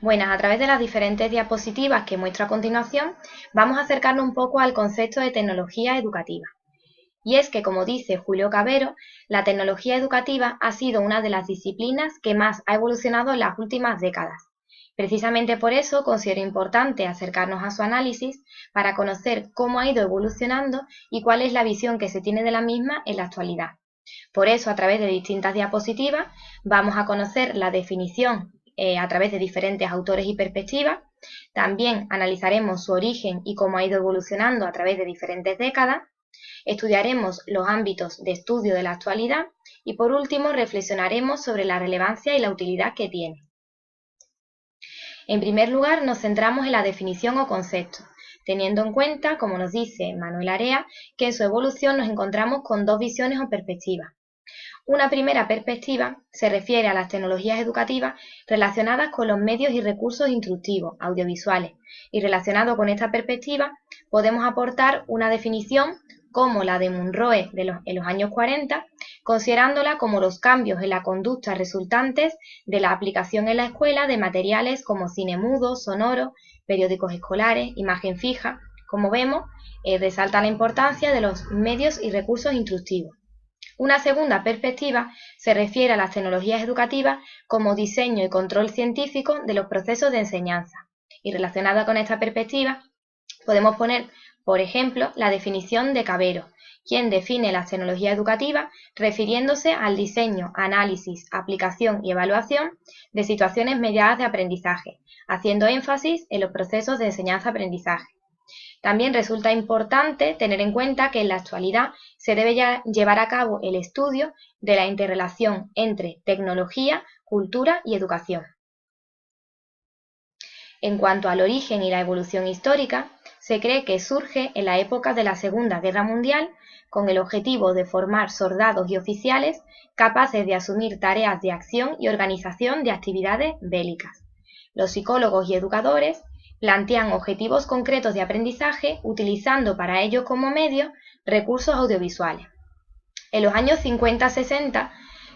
Buenas, a través de las diferentes diapositivas que muestro a continuación, vamos a acercarnos un poco al concepto de tecnología educativa. Y es que, como dice Julio Cavero, la tecnología educativa ha sido una de las disciplinas que más ha evolucionado en las últimas décadas. Precisamente por eso considero importante acercarnos a su análisis para conocer cómo ha ido evolucionando y cuál es la visión que se tiene de la misma en la actualidad. Por eso, a través de distintas diapositivas, vamos a conocer la definición a través de diferentes autores y perspectivas. También analizaremos su origen y cómo ha ido evolucionando a través de diferentes décadas. Estudiaremos los ámbitos de estudio de la actualidad y, por último, reflexionaremos sobre la relevancia y la utilidad que tiene. En primer lugar, nos centramos en la definición o concepto, teniendo en cuenta, como nos dice Manuel Area, que en su evolución nos encontramos con dos visiones o perspectivas. Una primera perspectiva se refiere a las tecnologías educativas relacionadas con los medios y recursos instructivos, audiovisuales, y relacionado con esta perspectiva podemos aportar una definición como la de Munroe en los años 40, considerándola como los cambios en la conducta resultantes de la aplicación en la escuela de materiales como cine mudo, sonoro, periódicos escolares, imagen fija. Como vemos, resalta la importancia de los medios y recursos instructivos. Una segunda perspectiva se refiere a las tecnologías educativas como diseño y control científico de los procesos de enseñanza. Y relacionada con esta perspectiva, podemos poner, por ejemplo, la definición de Cavero, quien define las tecnologías educativas refiriéndose al diseño, análisis, aplicación y evaluación de situaciones mediadas de aprendizaje, haciendo énfasis en los procesos de enseñanza-aprendizaje. También resulta importante tener en cuenta que en la actualidad se debe llevar a cabo el estudio de la interrelación entre tecnología, cultura y educación. En cuanto al origen y la evolución histórica, se cree que surge en la época de la Segunda Guerra Mundial con el objetivo de formar soldados y oficiales capaces de asumir tareas de acción y organización de actividades bélicas. Los psicólogos y educadores plantean objetivos concretos de aprendizaje utilizando para ello como medio recursos audiovisuales. En los años 50-60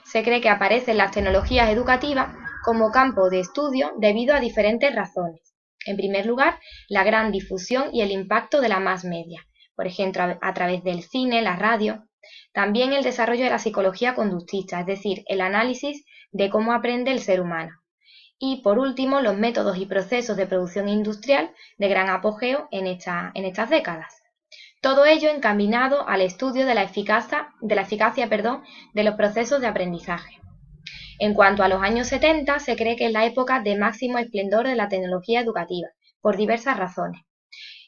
se cree que aparecen las tecnologías educativas como campo de estudio debido a diferentes razones. En primer lugar, la gran difusión y el impacto de la mass media, por ejemplo, a través del cine, la radio. También el desarrollo de la psicología conductista, es decir, el análisis de cómo aprende el ser humano. Y, por último, los métodos y procesos de producción industrial de gran apogeo en estas décadas. Todo ello encaminado al estudio de la eficacia de los procesos de aprendizaje. En cuanto a los años 70, se cree que es la época de máximo esplendor de la tecnología educativa, por diversas razones.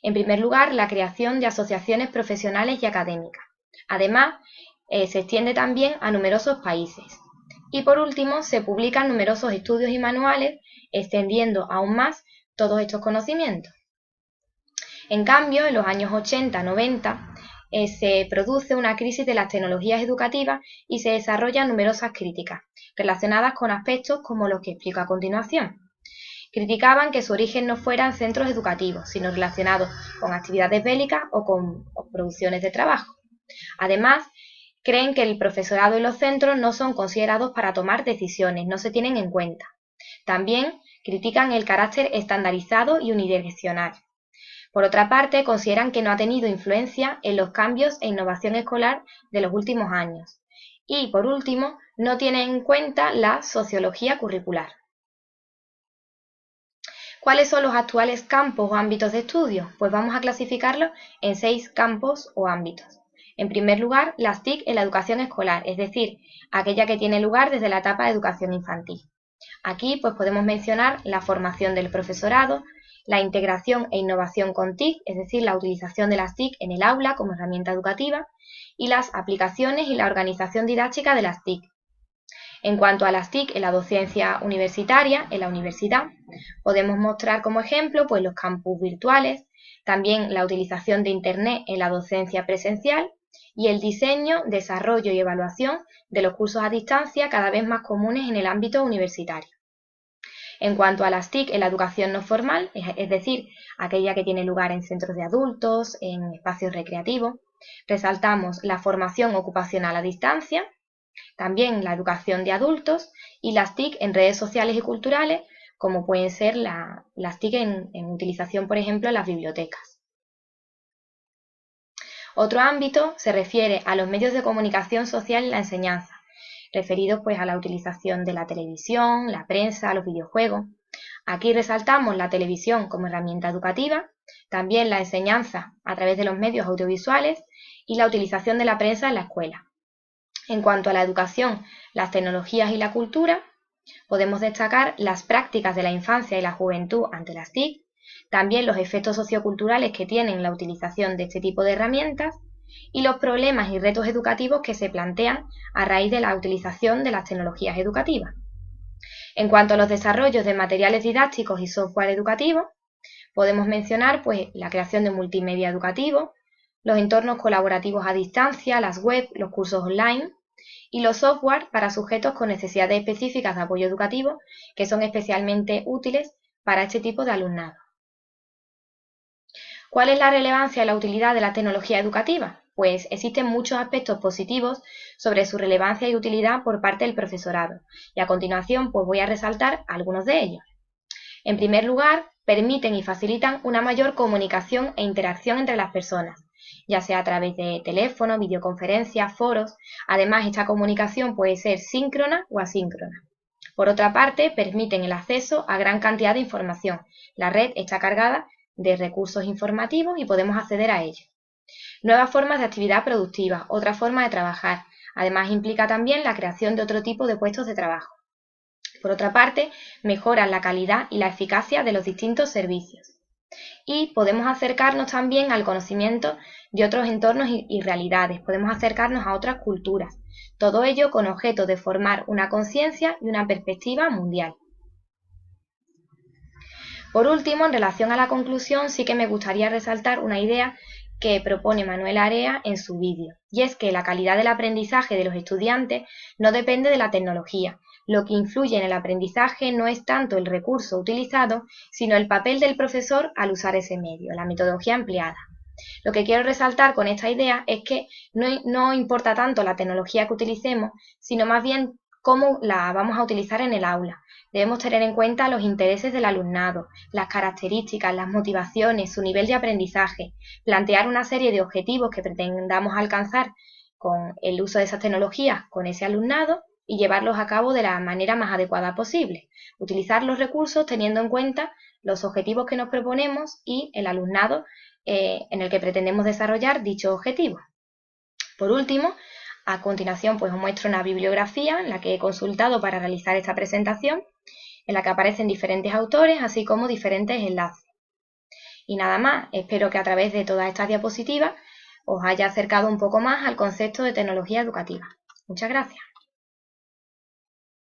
En primer lugar, la creación de asociaciones profesionales y académicas. Además, se extiende también a numerosos países. Y por último, se publican numerosos estudios y manuales, extendiendo aún más todos estos conocimientos. En cambio, en los años 80-90 se produce una crisis de las tecnologías educativas y se desarrollan numerosas críticas relacionadas con aspectos como los que explico a continuación. Criticaban que su origen no fuera en centros educativos, sino relacionados con actividades bélicas o con producciones de trabajo. Además, creen que el profesorado y los centros no son considerados para tomar decisiones, no se tienen en cuenta. También critican el carácter estandarizado y unidireccional. Por otra parte, consideran que no ha tenido influencia en los cambios e innovación escolar de los últimos años. Y, por último, no tienen en cuenta la sociología curricular. ¿Cuáles son los actuales campos o ámbitos de estudio? Pues vamos a clasificarlos en 6 campos o ámbitos. En primer lugar, las TIC en la educación escolar, es decir, aquella que tiene lugar desde la etapa de educación infantil. Aquí pues podemos mencionar la formación del profesorado, la integración e innovación con TIC, es decir, la utilización de las TIC en el aula como herramienta educativa, y las aplicaciones y la organización didáctica de las TIC. En cuanto a las TIC en la docencia universitaria, en la universidad, podemos mostrar como ejemplo pues, los campus virtuales, también la utilización de Internet en la docencia presencial y el diseño, desarrollo y evaluación de los cursos a distancia cada vez más comunes en el ámbito universitario. En cuanto a las TIC en la educación no formal, es decir, aquella que tiene lugar en centros de adultos, en espacios recreativos, resaltamos la formación ocupacional a distancia, también la educación de adultos y las TIC en redes sociales y culturales, como pueden ser las TIC en utilización, por ejemplo, en las bibliotecas. Otro ámbito se refiere a los medios de comunicación social en la enseñanza, referidos pues a la utilización de la televisión, la prensa, los videojuegos. Aquí resaltamos la televisión como herramienta educativa, también la enseñanza a través de los medios audiovisuales y la utilización de la prensa en la escuela. En cuanto a la educación, las tecnologías y la cultura, podemos destacar las prácticas de la infancia y la juventud ante las TIC, también los efectos socioculturales que tienen la utilización de este tipo de herramientas y los problemas y retos educativos que se plantean a raíz de la utilización de las tecnologías educativas. En cuanto a los desarrollos de materiales didácticos y software educativo, podemos mencionar pues, la creación de multimedia educativo, los entornos colaborativos a distancia, las web, los cursos online y los software para sujetos con necesidades específicas de apoyo educativo que son especialmente útiles para este tipo de alumnado. ¿Cuál es la relevancia y la utilidad de la tecnología educativa? Pues existen muchos aspectos positivos sobre su relevancia y utilidad por parte del profesorado, y a continuación pues voy a resaltar algunos de ellos. En primer lugar, permiten y facilitan una mayor comunicación e interacción entre las personas, ya sea a través de teléfono, videoconferencias, foros. Además, esta comunicación puede ser síncrona o asíncrona. Por otra parte, permiten el acceso a gran cantidad de información. La red está cargada de recursos informativos y podemos acceder a ellos. Nuevas formas de actividad productiva, otra forma de trabajar. Además, implica también la creación de otro tipo de puestos de trabajo. Por otra parte, mejoran la calidad y la eficacia de los distintos servicios. Y podemos acercarnos también al conocimiento de otros entornos y realidades, podemos acercarnos a otras culturas, todo ello con objeto de formar una conciencia y una perspectiva mundial. Por último, en relación a la conclusión, sí que me gustaría resaltar una idea que propone Manuel Area en su vídeo, y es que la calidad del aprendizaje de los estudiantes no depende de la tecnología. Lo que influye en el aprendizaje no es tanto el recurso utilizado, sino el papel del profesor al usar ese medio, la metodología empleada. Lo que quiero resaltar con esta idea es que no importa tanto la tecnología que utilicemos, sino más bien cómo la vamos a utilizar en el aula. Debemos tener en cuenta los intereses del alumnado, las características, las motivaciones, su nivel de aprendizaje, plantear una serie de objetivos que pretendamos alcanzar con el uso de esas tecnologías con ese alumnado y llevarlos a cabo de la manera más adecuada posible. Utilizar los recursos teniendo en cuenta los objetivos que nos proponemos y el alumnado en el que pretendemos desarrollar dichos objetivos. Por último, a continuación pues os muestro una bibliografía en la que he consultado para realizar esta presentación, en la que aparecen diferentes autores, así como diferentes enlaces. Y nada más, espero que a través de todas estas diapositivas os haya acercado un poco más al concepto de tecnología educativa. Muchas gracias.